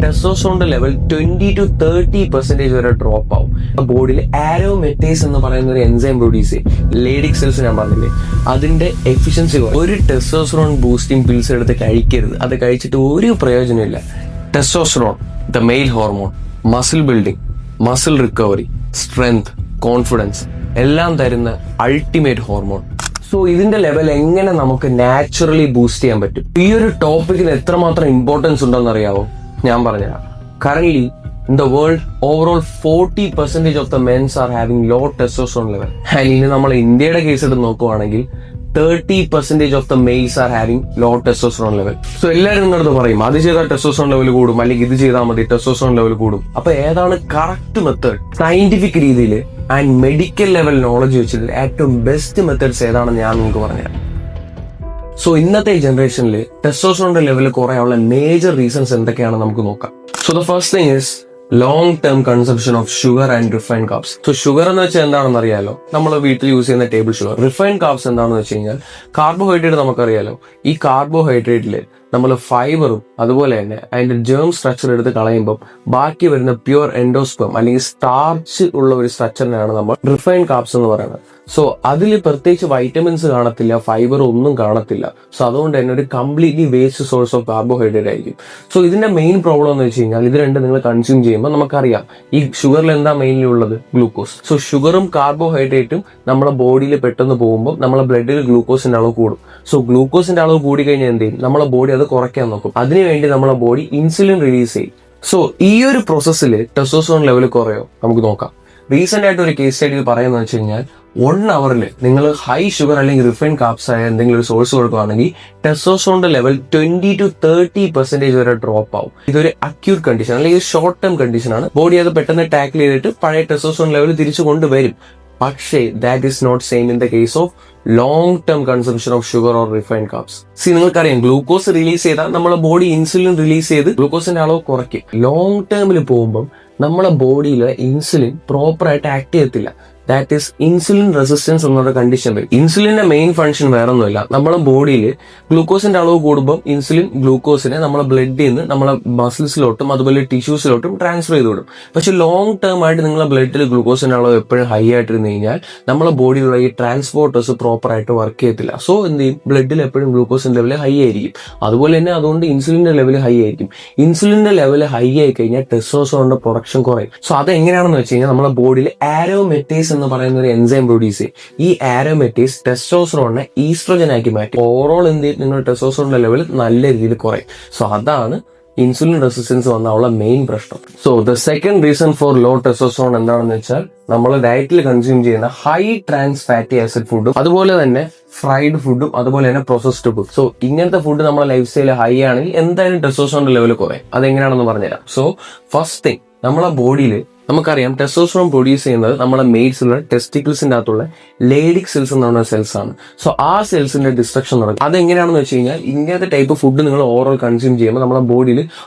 ടെസ്റ്റോസ്റ്ററോണിന്റെ level 20-30% വരെ drop ആവും. ബോഡിയിൽ ആരോമെറ്റേസ് എന്ന് പറയുന്ന ഒരു എൻസൈം പ്രൊഡ്യൂസ് ചെയ്യും. ലേഡിക് സെൽസ് ഞാൻ പറഞ്ഞില്ലേ, അതിന്റെ എഫിഷ്യൻസി ഒരു ടെസ്റ്റോസ്റ്ററോൺ ബൂസ്റ്റിംഗ് പിൽസ് എടുത്ത് കഴിക്കരുത്. അത് കഴിച്ചിട്ട് ഒരു പ്രയോജനമില്ല. Testosterone, the male hormone, muscle building, muscle recovery, strength, confidence എല്ലാം തരുന്ന അൾട്ടിമേറ്റ് ഹോർമോൺ. സോ ഇതിന്റെ ലെവൽ എങ്ങനെ നമുക്ക് നാച്ചുറലി ബൂസ്റ്റ് ചെയ്യാൻ പറ്റും? ഈ ഒരു ടോപ്പിക്കിന് എത്രമാത്രം ഇമ്പോർട്ടൻസ് ഉണ്ടെന്ന് അറിയാവോ? ഞാൻ പറഞ്ഞുതരാം. Currently in the world, overall 40% of the men are having low testosterone level. And ഇനി നമ്മൾ ഇന്ത്യയുടെ കേസ് എടുത്ത് നോക്കുവാണെങ്കിൽ 30% of the males are having low testosterone level. So എല്ലാവരും നിങ്ങളടുത്ത് പറയും അത് ചെയ്താൽ ടെസ്റ്റോസ്റ്ററോൺ ലെവൽ കൂടും, അല്ലെങ്കിൽ ഇത് ചെയ്താൽ മതി ടെസ്റ്റോസ്റ്ററോൺ ലെവൽ കൂടും. അപ്പൊ ഏതാണ് കറക്റ്റ് മെത്തേഡ്? സയന്റിഫിക് രീതിയിൽ ആൻഡ് മെഡിക്കൽ ലെവൽ നോളജ് വെച്ചിട്ട് ഏറ്റവും ബെസ്റ്റ് മെത്തേഡ്സ് ഏതാണെന്ന് ഞാൻ നിങ്ങൾക്ക് പറഞ്ഞുതരാം. സോ ഇന്നത്തെ ജനറേഷനിൽ ടെസ്റ്റോസ്റ്ററോണിന്റെ ലെവൽ കുറയാനുള്ള മേജർ റീസൺസ് എന്തൊക്കെയാണെന്ന് നമുക്ക് നോക്കാം. So the first thing is long term consumption of sugar and refined carbs. So sugar എന്ന് വെച്ചാൽ എന്താണെന്ന് അറിയാലോ, നമ്മൾ വീട്ടിൽ യൂസ് ചെയ്യുന്ന ടേബിൾ ഷുഗർ. റിഫൈൻഡ് കാർബ്സ് എന്താണെന്ന് വെച്ച് കഴിഞ്ഞാൽ കാർബോഹൈഡ്രേറ്റ് നമുക്കറിയാലോ. ഈ കാർബോഹൈഡ്രേറ്റില് നമ്മൾ ഫൈബറും അതുപോലെ തന്നെ അതിന്റെ ജേം സ്ട്രക്ചർ എടുത്ത് കളയുമ്പോൾ ബാക്കി വരുന്ന പ്യുവർ എൻഡോസ്പെം അല്ലെങ്കിൽ സ്റ്റാർച്ച് ഉള്ള ഒരു സ്ട്രക്ചറിനാണ് നമ്മൾ റിഫൈൻഡ് കാർബ്സ് എന്ന് പറയുന്നത്. സോ അതിൽ പ്രത്യേകിച്ച് വൈറ്റമിൻസ് കാണത്തില്ല, ഫൈബർ ഒന്നും കാണത്തില്ല. സോ അതുകൊണ്ട് തന്നെ ഒരു completely waste source of carbohydrate ആയിരിക്കും. സോ ഇതിന്റെ മെയിൻ പ്രോബ്ലം എന്ന് വെച്ച് കഴിഞ്ഞാൽ ഇത് രണ്ടും നിങ്ങൾ കൺസ്യൂം ചെയ്യുമ്പോൾ നമുക്കറിയാം ഈ ഷുഗറിൽ എന്താ മെയിൻലി ഉള്ളത്? ഗ്ലൂക്കോസ്. സോ ഷുഗറും കാർബോഹൈഡ്രേറ്റും നമ്മുടെ ബോഡിയിൽ പെട്ടെന്ന് പോകുമ്പോൾ നമ്മളെ ബ്ലഡിൽ ഗ്ലൂക്കോസിന്റെ അളവ് കൂടും. സോ ഗ്ലൂക്കോസിന്റെ അളവ് കൂടി കഴിഞ്ഞാൽ എന്ത് ചെയ്യും? നമ്മളെ ബോഡി അത് കുറയ്ക്കാൻ നോക്കും. അതിനുവേണ്ടി നമ്മളെ ബോഡി ഇൻസുലിൻ റിലീസ് ചെയ്യും. സോ ഈ ഒരു പ്രോസസ്സിൽ ടെസ്റ്റോസ്റ്ററോൺ ലെവൽ കുറയോ? നമുക്ക് നോക്കാം. റീസെന്റ് ആയിട്ട് ഒരു കേസ് സ്റ്റഡി പറയുന്നത് വെച്ച് കഴിഞ്ഞാൽ 1 hour നിങ്ങൾ ഹൈ ഷുഗർ അല്ലെങ്കിൽ റിഫൈൻഡ് കാർബ്സ് ആയ എന്തെങ്കിലും ഒരു സോഴ്സ് കൊടുക്കുകയാണെങ്കിൽ ടെസ്റ്റോസ്റ്ററോണിന്റെ ലെവൽ 20-30% വരെ ഡ്രോപ്പ് ആവും. ഇതൊരു അക്യൂട്ട് കണ്ടീഷൻ അല്ലെങ്കിൽ ഷോർട്ട് ടേം കണ്ടീഷൻ ആണ്. ബോഡി അത് പെട്ടെന്ന് ടാക്കിൾ ചെയ്തിട്ട് പഴയ ടെസ്റ്റോസ്റ്ററോൺ ലെവൽ തിരിച്ചു കൊണ്ടുവരും. പക്ഷേ that is not same in the case of long term consumption of sugar or refined carbs. നിങ്ങൾക്കറിയാം ഗ്ലൂക്കോസ് റിലീസ് ചെയ്താൽ നമ്മളെ ബോഡി ഇൻസുലിൻ റിലീസ് ചെയ്ത് ഗ്ലൂക്കോസിന്റെ അളവ് കുറയ്ക്കും. ലോങ് ടേമിൽ പോകുമ്പോൾ നമ്മളെ ബോഡിയിലെ ഇൻസുലിൻ പ്രോപ്പർ ആയിട്ട് ആക്ട് ചെയ്യത്തില്ല. ദാറ്റ് ഈസ് ഇൻസുലിൻ റെസിസ്റ്റൻസ് എന്നൊരു കണ്ടീഷൻ വരും. ഇൻസുലിന്റെ മെയിൻ ഫംഗ്ഷൻ വേറെ ഒന്നുമില്ല, നമ്മളെ ബോഡിയിൽ ഗ്ലൂക്കോസിന്റെ അളവ് കൂടുമ്പോൾ ഇൻസുലിൻ ഗ്ലൂക്കോസിനെ നമ്മളെ ബ്ലഡിൽ നിന്ന് നമ്മളെ മസിൽസിലോട്ടും അതുപോലെ ടിഷ്യൂസിലോട്ടും ട്രാൻസ്ഫർ ചെയ്ത് വിടും. പക്ഷെ ലോങ് ടേം ആയിട്ട് നിങ്ങളെ ബ്ലഡിൽ ഗ്ലൂക്കോസിന്റെ അളവ് എപ്പോഴും ഹൈ ആയിട്ടിരുന്ന് കഴിഞ്ഞാൽ നമ്മളെ ബോഡിയിലുള്ള ഈ ട്രാൻസ്പോർട്ടേഴ്സ് പ്രോപ്പർ ആയിട്ട് വർക്ക് ചെയ്യത്തില്ല. സോ എന്ത് ചെയ്യും? ബ്ലഡിൽ എപ്പോഴും ഗ്ലൂക്കോസിന്റെ ലെവൽ ഹൈ ആയിരിക്കും. അതുപോലെ തന്നെ അതുകൊണ്ട് ഇൻസുലിന്റെ ലെവൽ ഹൈ ആയിരിക്കും. ഇൻസുലിന്റെ ലെവൽ ഹൈ ആയി കഴിഞ്ഞാൽ ടെസ്റ്റോസ്റ്ററോണിന്റെ പ്രൊഡക്ഷൻ കുറയും. സോ അത് എങ്ങനെയാണെന്ന് വെച്ച് കഴിഞ്ഞാൽ നമ്മളെ ബോഡിയിൽ ആരോമെറ്റേസ് എന്ന് പറയുന്ന ഒരു എൻസൈം പ്രൊഡ്യൂസ് ചെയ്യും. ഈ ആരോമെറ്റേസ് ടെസ്റ്റോസ്റ്ററോണിനെ ഈസ്ട്രോജൻ ആക്കി മാറ്റും. ഓവറോൾ എന്ത് ചെയ്യും? നിങ്ങളുടെ ടെസ്റ്റോസ്റ്ററോണിന്റെ ലെവൽ നല്ല രീതിയിൽ കുറയും. സോ അതാണ് ഇൻസുലിൻ റെസിസ്റ്റൻസ് വന്നുള്ള മെയിൻ പ്രശ്നം. So the second reason for low testosterone എന്താണെന്ന് വെച്ചാൽ നമ്മൾ ഡയറ്റിൽ കൺസ്യൂം ചെയ്യുന്ന ഹൈ ട്രാൻസ് ഫാറ്റി ആസിഡ് ഫുഡും അതുപോലെ തന്നെ ഫ്രൈഡ് ഫുഡും അതുപോലെ തന്നെ പ്രോസസ്ഡ് ഫുഡ്. സോ ഇങ്ങനത്തെ ഫുഡ് നമ്മുടെ ലൈഫ് സ്റ്റൈൽ ഹൈ ആണെങ്കിൽ എന്തായാലും ടെസ്റ്റോസ്റ്ററോണിന്റെ ലെവൽ കുറയും. അതെങ്ങനെയാണെന്ന് പറഞ്ഞുതരാം. സോ ഫസ്റ്റ് തിങ്, നമ്മളെ ബോഡിയിൽ നമുക്കറിയാം ടെസ്റ്റോസ്റ്ററോൺ പ്രൊഡ്യൂസ് ചെയ്യുന്നത് നമ്മളെ മെയിൽസിലുള്ള ടെസ്റ്റിക്കിൾസിന്റെ അകത്തുള്ള ലേഡിക് സെൽസ് എന്ന് പറയുന്ന സെൽസ് ആണ്. സോ ആ സെൽസിന്റെ ഡിസ്ട്രക്ഷൻ നടക്കും. അതെങ്ങനെയാണെന്ന് വെച്ച് കഴിഞ്ഞാൽ ഇങ്ങനത്തെ ടൈപ്പ് ഫുഡ് നിങ്ങൾ ഓവറോൾ കൺസ്യൂം ചെയ്യുമ്പോൾ നമ്മുടെ ബോഡിയിൽ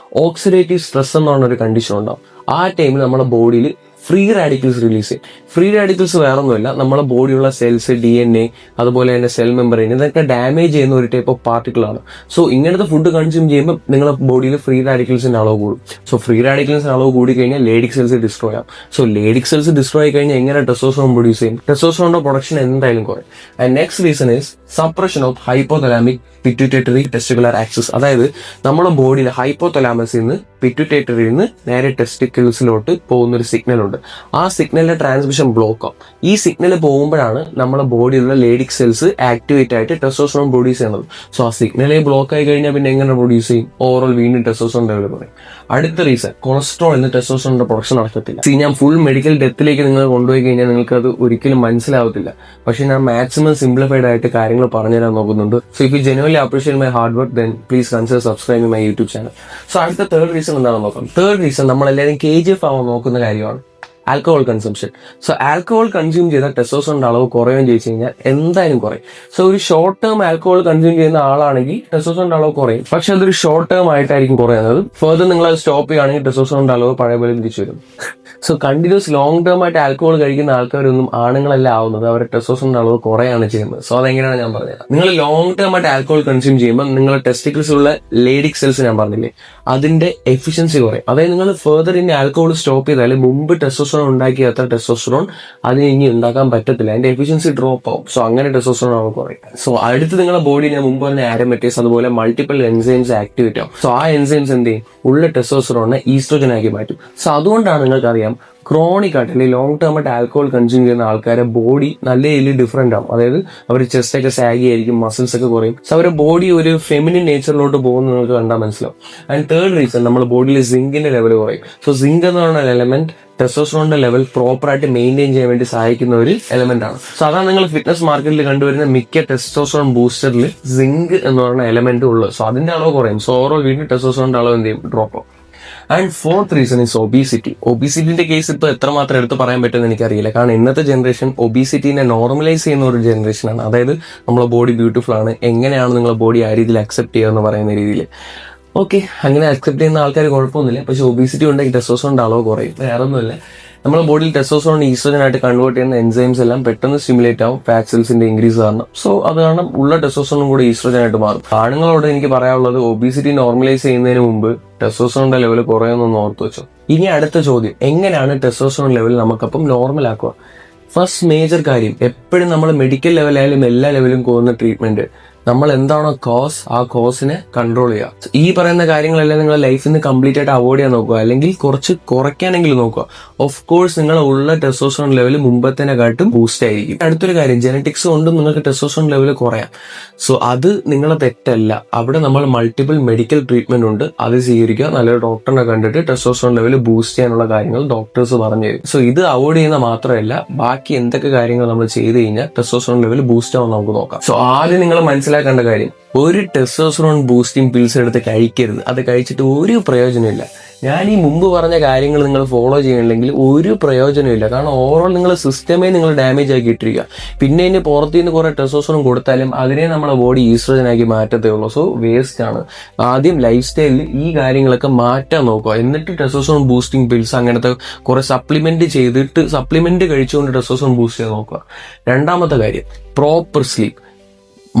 ഓക്സിഡേറ്റീവ് സ്ട്രെസ് എന്ന് പറഞ്ഞ ഒരു കണ്ടീഷൻ ഉണ്ടാവും. ആ ടൈമിൽ നമ്മുടെ ബോഡിയിൽ ഫ്രീ റാഡിക്കൽസ് റിലീസ് ചെയ്യും. ഫ്രീ റാഡിക്കൽസ് വേറെ ഒന്നുമില്ല, നമ്മളെ ബോഡിയുള്ള സെൽസ്, DNA അതുപോലെ തന്നെ സെൽ മെമ്പറൈൻ ഇതൊക്കെ ഡാമേജ് ചെയ്യുന്ന ഒരു ടൈപ്പ് ഓഫ് പാർട്ടിക്കിൾ ആണ്. സോ ഇങ്ങനത്തെ ഫുഡ് കൺസ്യൂം ചെയ്യുമ്പോൾ നിങ്ങളുടെ ബോഡിയിൽ ഫ്രീ റാഡിക്കൽസിന്റെ അളവ് കൂടും. സോ ഫ്രീ റാഡിക്കൽസിന്റെ അളവ് കൂടി കഴിഞ്ഞാൽ ലേഡിക് സെൽസ് ഡിസ്ട്രോയ് ആവും. സോ ലേഡിക് സെൽസ് ഡിസ്ട്രോയ് ആയി കഴിഞ്ഞാൽ എങ്ങനെ ടെസ്റ്റോസ്റ്ററോൺ പ്രൊഡ്യൂസ് ചെയ്യും? ടെസ്റ്റോസ്റ്ററോണിന്റെ പ്രൊഡക്ഷൻ എന്തായാലും കുറയും. And next reason is suppression of hypothalamic pituitary testicular axis. അതായത് നമ്മുടെ ബോഡിയിൽ ഹൈപ്പോതലാമസിൽ നിന്ന് പിറ്റ്യൂട്ടറിയിൽ നിന്ന് നേരെ ടെസ്റ്റിക്കിൾസിലോട്ട് പോകുന്ന ഒരു സിഗ്നൽ ഉണ്ട്. ആ സിഗ്നലിന്റെ ട്രാൻസ്മിഷൻ ബ്ലോക്ക് ആവും. ഈ സിഗ്നൽ പോകുമ്പോഴാണ് നമ്മുടെ ബോഡിയിലുള്ള ലേഡിക് സെൽസ് ആക്ടിവേറ്റ് ആയിട്ട് ടെസ്റ്റോസ്റ്ററോൺ പ്രൊഡ്യൂസ് ചെയ്യുന്നത്. സോ ആ സിഗ്നലേ ബ്ലോക്ക് ആയി കഴിഞ്ഞാൽ പിന്നെ എങ്ങനെ പ്രൊഡ്യൂസ് ചെയ്യും? ഓവറോൾ വീണ്ടും ടെസ്റ്റോസ്റ്ററോൺ ലെവൽ പറയും. അടുത്ത റീസൺ, കൊളസ്ട്രോൾ എന്ന് ടെസ്റ്റോസ്റ്ററോണിന്റെ പ്രൊഡക്ഷൻ നടക്കത്തില്ല. ഞാൻ ഫുൾ മെഡിക്കൽ ഡെത്തിലേക്ക് നിങ്ങൾ കൊണ്ടുപോയി കഴിഞ്ഞാൽ നിങ്ങൾക്ക് അത് ഒരിക്കലും മനസ്സിലാവത്തില്ല. പക്ഷെ ഞാൻ മാക്സിമം സിംപ്ലിഫൈഡ് ആയിട്ട് കാര്യങ്ങൾ പറഞ്ഞുതരാൻ നോക്കുന്നുണ്ട്. So if you genuinely appreciate my hard work then please consider subscribing my YouTube channel. So അടുത്ത തേർഡ് റീസൺ എന്താണെന്ന് നോക്കാം. തേർഡ് റീസൺ നമ്മളെല്ലാവരും KGF ആവാൻ നോക്കുന്ന കാര്യമാണ്. Alcohol consumption. So alcohol consume ചെയ്താൽ ടെസ്റ്റോസ്റ്ററോണിന്റെ അളവ് കുറയുകയും ചെയ്തു കഴിഞ്ഞാൽ എന്തായാലും കുറയും. സോ ഒരു ഷോർട്ട് ടേം ആൽക്കഹോൾ കൺസ്യൂം ചെയ്യുന്ന ആളാണെങ്കിൽ ടെസ്റ്റോസ്റ്ററോണിന്റെ അളവ് കുറയും, പക്ഷെ അതൊരു ഷോർട്ട് ടേം ആയിട്ടായിരിക്കും കുറയുന്നത്. ഫർദർ നിങ്ങൾ അത് സ്റ്റോപ്പ് ചെയ്യുകയാണെങ്കിൽ ടെസ്റ്റോസ്റ്ററോണിന്റെ അളവ് പഴയ പോലെ തിരിച്ചു വരും. സോ കണ്ടിന്യൂസ് ലോങ് ടേം ആയിട്ട് ആൽക്കഹോൾ കഴിക്കുന്ന ആൾക്കാരൊന്നും ആണുങ്ങളല്ല ആവുന്നത്, അവരുടെ ടെസ്റ്റോസ്റ്ററോണിന്റെ അളവ് കുറയാണ് ചെയ്യുന്നത്. സോ അതെങ്ങനെയാണ് ഞാൻ പറഞ്ഞത്. നിങ്ങൾ ലോങ് ടേം ആയിട്ട് ആൽക്കഹോൾ കൺസ്യൂം ചെയ്യുമ്പോൾ നിങ്ങളുടെ ടെസ്റ്റിക്കിൾസിലുള്ള ലേഡിക് സെൽസ് ഞാൻ പറഞ്ഞില്ലേ, അതിന്റെ എഫിഷ്യൻസി കുറയും. അതായത് നിങ്ങൾ ഫർദർ ഇനി ആൽക്കഹോൾ സ്റ്റോപ്പ് ചെയ്താൽ മുമ്പ് ടെസ്റ്റോസ്റ്ററോൺ ഉണ്ടാക്കിയ അത്ര ടെസ്റ്റോസ്റ്ററോൺ അതിന് ഇനി ഉണ്ടാക്കാൻ പറ്റത്തില്ല, അതിന്റെ എഫിഷ്യൻസി ഡ്രോപ്പ് ആവും. സോ അങ്ങനെ ടെസ്റ്റോസ്റ്ററോൺ അളവ് കുറയും. സോ അടുത്ത് നിങ്ങളുടെ ബോഡി ഞാൻ മുമ്പ് പറഞ്ഞ ആരോമാറ്റേസ് അതുപോലെ മൾട്ടിപ്പിൾ എൻസൈംസ് ആക്ടിവേറ്റ് ആവും. സോ ആ എൻസൈംസ് എന്ത് ചെയ്യും, ഉള്ള ടെസ്റ്റോസ്റ്ററോണിനെ ഈസ്ട്രോജൻ ആക്കി മാറ്റും. സോ അതുകൊണ്ടാണ് നിങ്ങൾക്കറിയാം ക്രോണിക് ആയിട്ട് അല്ലെങ്കിൽ ലോങ് ടേം ആയിട്ട് ആൽക്കഹോൾ കൺസ്യൂം ചെയ്യുന്ന ആൾക്കാരെ ബോഡി നല്ല രീതിയിൽ ഡിഫറെന്റ് ആവും. അതായത് അവർ ചെസ്റ്റ് ഒക്കെ സാഗി ആയിരിക്കും, മസിൽസ് ഒക്കെ കുറയും. സോ അവരുടെ ബോഡി ഒരു ഫെമിനിൻ നേച്ചറിലോട്ട് പോകുന്നത് നിങ്ങൾക്ക് കണ്ടാൽ മനസ്സിലാവും. ആൻഡ് തേർഡ് റീസൺ, നമ്മുടെ ബോഡിയിൽ സിങ്കിന്റെ ലെവൽ കുറയും. സോ സിങ്ക് എന്ന് പറയുന്ന എലമെന്റ് ടെസ്റ്റോസ്റ്ററോണിന്റെ ലെവൽ പ്രോപ്പർ ആയിട്ട് മെയിൻറ്റെയിൻ ചെയ്യാൻ വേണ്ടി സഹായിക്കുന്ന ഒരു എലമെന്റ് ആണ്. സോ അതാണ് നിങ്ങൾ ഫിറ്റ്നസ് മാർക്കറ്റിൽ കണ്ടുവരുന്ന മിക്ക ടെസ്റ്റോസ്റ്ററോൺ ബൂസ്റ്ററിൽ സിങ്ക് എന്ന് പറയുന്ന എലമെന്റ് ഉള്ളത്. സോ അതിന്റെ അളവ് കുറയും. സോ ഓവറോൾ വീണ്ടും ടെസ്റ്റോസ്റ്ററോണിന്റെ അളവ് എന്ത് ചെയ്യും, ഡ്രോപ്പ് ആവും. And fourth reason is obesity. ഒബീസിറ്റിന്റെ കേസ് ഇപ്പൊ എത്രമാത്രം എടുത്ത് പറയാൻ പറ്റുമെന്ന് എനിക്കറിയില്ല. കാരണം ഇന്നത്തെ ജനറേഷൻ ഒബീസിറ്റിനെ നോർമലൈസ് ചെയ്യുന്ന ഒരു ജനറേഷനാണ്. അതായത് നമ്മളെ ബോഡി ബ്യൂട്ടിഫുൾ ആണ്, എങ്ങനെയാണ് നിങ്ങളെ ബോഡി ആ രീതിയിൽ അക്സെപ്റ്റ് ചെയ്യുക എന്ന് പറയുന്ന രീതിയിൽ. ഓക്കെ, അങ്ങനെ അക്സെപ്റ്റ് ചെയ്യുന്ന ആൾക്കാർ കുഴപ്പമൊന്നുമില്ല. പക്ഷെ ഒബീസിറ്റി ഉണ്ടെങ്കിൽ ടെസ്റ്റോസ്റ്ററോണിന്റെ അളവ് കുറയും. വേറെ ഒന്നുമില്ല, നമ്മുടെ ബോഡിയിൽ ടെസ്റ്റോസ്റ്ററോൺ ഈസ്ട്രോജൻ ആയിട്ട് കൺവേർട്ട് ചെയ്യുന്ന എൻസൈംസ് എല്ലാം പെട്ടെന്ന് സ്റ്റിമുലേറ്റ് ആവും ഫാറ്റ് സെൽസിന്റെ ഇൻക്രീസ് കാരണം. സോ അത് കാരണം ഉള്ള ടെസ്റ്റോസ്റ്ററോണും കൂടി ഈസ്ട്രോജൻ ആയിട്ട് മാറും. ആണുങ്ങളോട് എനിക്ക് പറയാനുള്ളത്, ഒബീസിറ്റി നോർമലൈസ് ചെയ്യുന്നതിന് മുമ്പ് ടെസ്റ്റോസ്റ്ററോണിന്റെ ലെവൽ കുറയുമെന്നൊന്ന് ഓർത്ത് വെച്ചോ. ഇനി അടുത്ത ചോദ്യം, എങ്ങനെയാണ് ടെസ്റ്റോസ്റ്ററോൺ ലെവൽ നമുക്കപ്പം നോർമൽ ആക്കുക? ഫസ്റ്റ് മേജർ കാര്യം, എപ്പോഴും നമ്മൾ മെഡിക്കൽ ലെവലായാലും എല്ലാ ലെവലും പോകുന്ന ട്രീറ്റ്മെന്റ്, നമ്മൾ എന്താണോ കോസ്, ആ കോസിനെ കൺട്രോൾ ചെയ്യുക. ഈ പറയുന്ന കാര്യങ്ങളെല്ലാം നിങ്ങളുടെ ലൈഫിൽ നിന്ന് കംപ്ലീറ്റ് ആയിട്ട് അവോയ്ഡ് ചെയ്യാൻ നോക്കുക, അല്ലെങ്കിൽ കുറച്ച് കുറയ്ക്കാനെങ്കിലും നോക്കുക. ഓഫ് കോഴ്സ് നിങ്ങളുടെ ഉള്ള ടെസ്റ്റോസ്റ്ററോൺ ലെവൽ മുമ്പത്തേനെക്കാട്ടും ബൂസ്റ്റ് ആയിരിക്കും. അടുത്തൊരു കാര്യം, ജെനറ്റിക്സ് കൊണ്ടും നിങ്ങൾക്ക് ടെസ്റ്റോസ്റ്ററോൺ ലെവൽ കുറയാം. സോ അത് നിങ്ങളെ തെറ്റല്ല. അവിടെ നമ്മൾ മൾട്ടിപ്പിൾ മെഡിക്കൽ ട്രീറ്റ്മെന്റ് ഉണ്ട്, അത് സ്വീകരിക്കുക. നല്ലൊരു ഡോക്ടറിനെ കണ്ടിട്ട് ടെസ്റ്റോസ്റ്ററോൺ ലെവൽ ബൂസ്റ്റ് ചെയ്യാനുള്ള കാര്യങ്ങൾ ഡോക്ടേഴ്സ് പറഞ്ഞു തരും. സോ ഇത് അവോയ്ഡ് ചെയ്യുന്ന മാത്രമല്ല, ബാക്കി എന്തൊക്കെ കാര്യങ്ങൾ നമ്മൾ ചെയ്ത് കഴിഞ്ഞാൽ ടെസ്റ്റോസ്റ്ററോൺ ലെവൽ ബൂസ്റ്റ് ആവും നമുക്ക് നോക്കാം. സോ ആദ്യം നിങ്ങൾ മനസ്സിലാക്കേണ്ട കാര്യം, ഒരു ടെസ്റ്റോസ്റ്ററോൺ ബൂസ്റ്റിംഗ് പിൽസ് എടുത്ത് കഴിക്കരുത്. അത് കഴിച്ചിട്ട് ഒരു പ്രയോജനമില്ല. ഞാൻ ഈ മുമ്പ് പറഞ്ഞ കാര്യങ്ങൾ നിങ്ങൾ ഫോളോ ചെയ്യണമെങ്കിൽ ഒരു പ്രയോജനമില്ല. കാരണം ഓവറോൾ നിങ്ങളുടെ സിസ്റ്റമേ നിങ്ങൾ ഡാമേജ് ആക്കി ഇട്ടിരിക്കുക. പിന്നെ ഇനി പുറത്തു നിന്ന് കുറെ ടെസ്റ്റോസ്റ്ററോൺ കൊടുത്താലും അതിനെ നമ്മളെ ബോഡി ഈസ്ട്രോജൻ ആക്കി മാറ്റത്തേ ഉള്ളൂ. സോ വേസ്റ്റ് ആണ്. ആദ്യം ലൈഫ് സ്റ്റൈലിൽ ഈ കാര്യങ്ങളൊക്കെ മാറ്റാൻ നോക്കുക. എന്നിട്ട് ടെസ്റ്റോസ്റ്ററോൺ ബൂസ്റ്റിംഗ് പിൽസ് അങ്ങനത്തെ കുറെ സപ്ലിമെന്റ് ചെയ്തിട്ട് സപ്ലിമെന്റ് കഴിച്ചുകൊണ്ട് ടെസ്റ്റോസ്റ്ററോൺ ബൂസ്റ്റ് ചെയ്ത് നോക്കുക. രണ്ടാമത്തെ കാര്യം, പ്രോപ്പർ സ്ലീപ്പ്.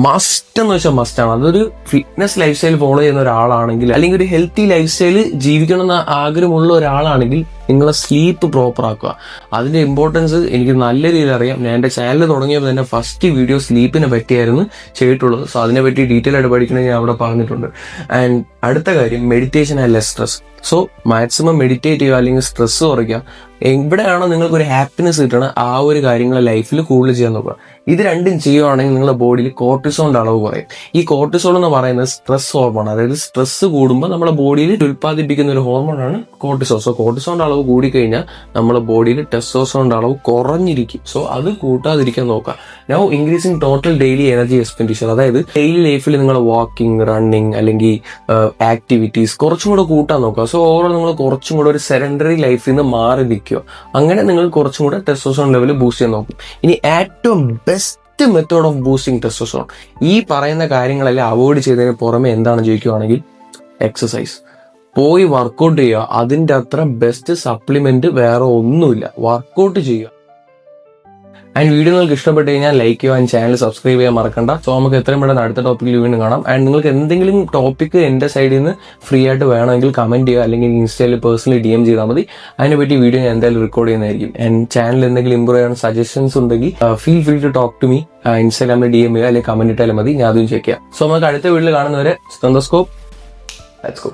മസ്റ്റ് എന്ന് വെച്ചാൽ മസ്റ്റാണ്. അതൊരു ഫിറ്റ്നസ് ലൈഫ് സ്റ്റൈൽ ഫോളോ ചെയ്യുന്ന ഒരാളാണെങ്കിൽ, അല്ലെങ്കിൽ ഒരു ഹെൽത്തി ലൈഫ് സ്റ്റൈൽ ജീവിക്കണം എന്ന ആഗ്രഹമുള്ള ഒരാളാണെങ്കിൽ നിങ്ങളെ സ്ലീപ്പ് പ്രോപ്പർ ആക്കുക. അതിന്റെ ഇമ്പോർട്ടൻസ് എനിക്ക് നല്ല രീതിയിൽ അറിയാം. ഞാൻ എൻ്റെ ചാനൽ തുടങ്ങിയപ്പോൾ തന്നെ ഫസ്റ്റ് വീഡിയോ സ്ലീപ്പിനെ പറ്റിയായിരുന്നു ചെയ്തിട്ടുള്ളത്. സോ അതിനെപ്പറ്റി ഡീറ്റെയിൽ ആയിട്ട് പഠിക്കണമെങ്കിൽ ഞാൻ അവിടെ പറഞ്ഞിട്ടുണ്ട്. ആൻഡ് അടുത്ത കാര്യം, meditation and less stress. So maximum meditate ചെയ്യുക, അല്ലെങ്കിൽ സ്ട്രെസ് കുറയ്ക്കുക. എവിടെയാണോ നിങ്ങൾക്ക് ഒരു ഹാപ്പിനെസ് കിട്ടണം, ആ ഒരു കാര്യങ്ങൾ ലൈഫിൽ കൂടുതൽ ചെയ്യാൻ നോക്കുക. ഇത് രണ്ടും ചെയ്യുവാണെങ്കിൽ നിങ്ങളുടെ ബോഡിയിൽ കോർട്ടിസോളിന്റെ അളവ് കുറയും. ഈ കോർട്ടിസോൾ എന്ന് പറയുന്നത് സ്ട്രെസ് ഹോർമോൺ. അതായത് സ്ട്രെസ് കൂടുമ്പോൾ നമ്മുടെ ബോഡിയിൽ ഉൽപ്പാദിപ്പിക്കുന്ന ഒരു ഹോർമോണാണ് കോർട്ടിസോൾ. സോ കോർട്ടിസോളിന്റെ അളവ് കൂടിക്കഴിഞ്ഞാൽ നമ്മുടെ ബോഡിയിൽ ടെസ്റ്റോസ്റ്ററോണിന്റെ അളവ് കുറഞ്ഞിരിക്കും. സോ അത് കൂട്ടാതിരിക്കാൻ നോക്കുക. Now increasing total daily energy expenditure. അതായത് ഡെയിലി ലൈഫിൽ നിങ്ങൾ വാക്കിംഗ്, റണ്ണിങ് അല്ലെങ്കിൽ ആക്ടിവിറ്റീസ് കുറച്ചും കൂടെ കൂട്ടാൻ നോക്കുക. സോ ഓവറോൾ നിങ്ങൾ കുറച്ചും കൂടെ ഒരു സെഡൻഡറി ലൈഫിൽ നിന്ന് മാറി നിൽക്കുക. അങ്ങനെ നിങ്ങൾ കുറച്ചും കൂടെ ടെസ്റ്റോസ്റ്ററോൺ ലെവൽ ബൂസ്റ്റ് ചെയ്യാൻ നോക്കും. ഇനി ഏറ്റവും best method of boosting testosterone, ഈ പറയുന്ന കാര്യങ്ങളെല്ലാം അവോയ്ഡ് ചെയ്തതിന് പുറമെ എന്താണ് ചോദിക്കുകയാണെങ്കിൽ എക്സസൈസ്. പോയി വർക്കൗട്ട് ചെയ്യുക. അതിൻ്റെ അത്ര ബെസ്റ്റ് സപ്ലിമെന്റ് വേറെ ഒന്നുമില്ല. വർക്കൗട്ട് ചെയ്യുക. ആൻഡ് വീഡിയോ നിങ്ങൾക്ക് ഇഷ്ടപ്പെട്ട് കഴിഞ്ഞാൽ ലൈക്ക് ചെയ്യുക, ആൻഡ് ചാനൽ സബ്സ്ക്രൈബ് ചെയ്യാൻ മറക്കണ്ട. സോ നമുക്ക് എത്രയും പെട്ടെന്ന് അടുത്ത ടോപ്പിക്കിൽ വീണ്ടും കാണാം. ആൻഡ് നിങ്ങൾക്ക് എന്തെങ്കിലും ടോപ്പിക്ക് എൻ്റെ സൈഡിൽ നിന്ന് ഫ്രീ ആയിട്ട് വേണമെങ്കിൽ കമന്റ് ചെയ്യുക, അല്ലെങ്കിൽ ഇൻസ്റ്റയിൽ പേഴ്സണലി DM ചെയ്താൽ മതി. അതിനെപ്പറ്റി വീഡിയോ ഞാൻ എന്തായാലും റെക്കോർഡ് ചെയ്യുന്നതായിരിക്കും. ആൻഡ് ചാനൽ എന്തെങ്കിലും ഇമ്പ്രൂവ് ചെയ്യാൻ സജഷൻസ് ഉണ്ടെങ്കിൽ feel free to talk to me. ഇൻസ്റ്റാഗ്രാമിൽ DM ചെയ്യുക, അല്ലെങ്കിൽ കമന്റ് ഇട്ടാലും മതി, ഞാൻ അതും ചെക്ക് ചെയ്യാം. സോ നമുക്ക് അടുത്ത വീഡിയോയിൽ കാണുന്നവരെ സ്റ്റെന്തോസ്കോപ്പ്. Let's go.